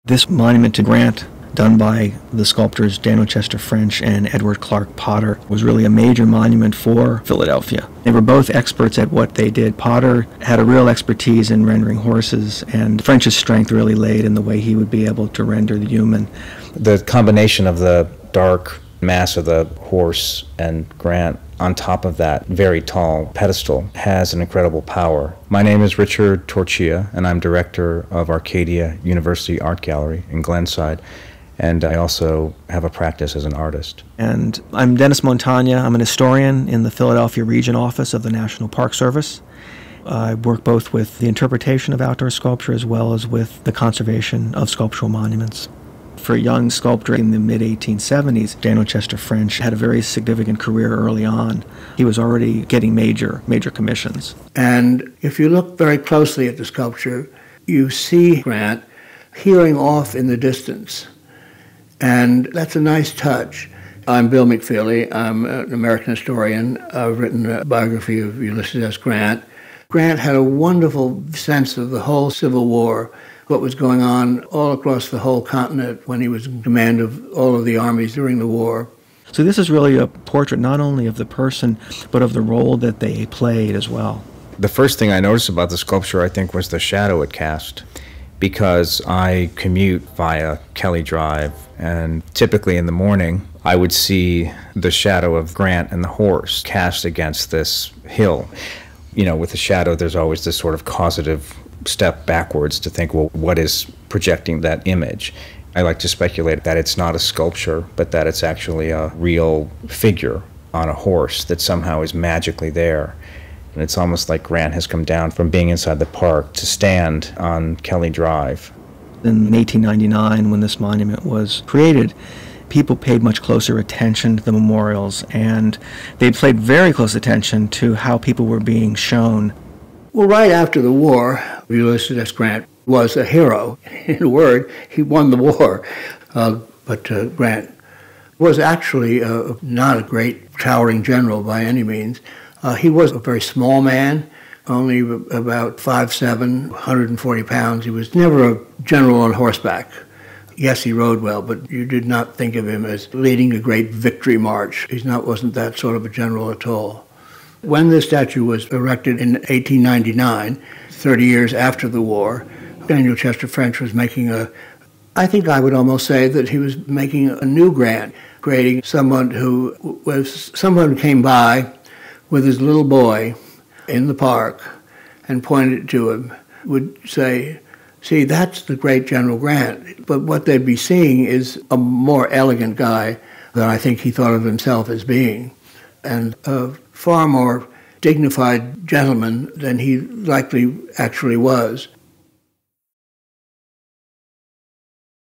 This monument to Grant, done by the sculptors Daniel Chester French and Edward Clark Potter, was really a major monument for Philadelphia. They were both experts at what they did. Potter had a real expertise in rendering horses, and French's strength really laid in the way he would be able to render the human. The combination of the dark mass of the horse and Grant on top of that very tall pedestal has an incredible power. My name is Richard Torchia, and I'm director of Arcadia University Art Gallery in Glenside, and I also have a practice as an artist. And I'm Dennis Montagna. I'm an historian in the Philadelphia Region Office of the National Park Service. I work both with the interpretation of outdoor sculpture as well as with the conservation of sculptural monuments. For a young sculptor in the mid-1870s, Daniel Chester French had a very significant career early on. He was already getting major commissions. And if you look very closely at the sculpture, you see Grant heeling off in the distance. And that's a nice touch. I'm Bill McFeely. I'm an American historian. I've written a biography of Ulysses S. Grant. Grant had a wonderful sense of the whole Civil War, what was going on all across the whole continent when he was in command of all of the armies during the war. So this is really a portrait not only of the person, but of the role that they played as well. The first thing I noticed about the sculpture, I think, was the shadow it cast, because I commute via Kelly Drive, and typically in the morning, I would see the shadow of Grant and the horse cast against this hill. You know, with the shadow, there's always this sort of causative step backwards to think, well, what is projecting that image? I like to speculate that it's not a sculpture, but that it's actually a real figure on a horse that somehow is magically there. And it's almost like Grant has come down from being inside the park to stand on Kelly Drive. In 1899, when this monument was created, people paid much closer attention to the memorials, and they paid very close attention to how people were being shown. Well, right after the war, Ulysses S. Grant was a hero. In a word, he won the war. But Grant was actually not a great towering general by any means. He was a very small man, only about 5'7", 140 pounds. He was never a general on horseback. Yes, he rode well, but you did not think of him as leading a great victory march. He wasn't that sort of a general at all. When the statue was erected in 1899, 30 years after the war, Daniel Chester French was making I think I would almost say that he was making a new Grant, creating someone who came by with his little boy in the park and pointed to him, would say, see, that's the great General Grant. But what they'd be seeing is a more elegant guy than I think he thought of himself as being, and a far more dignified gentleman than he likely actually was.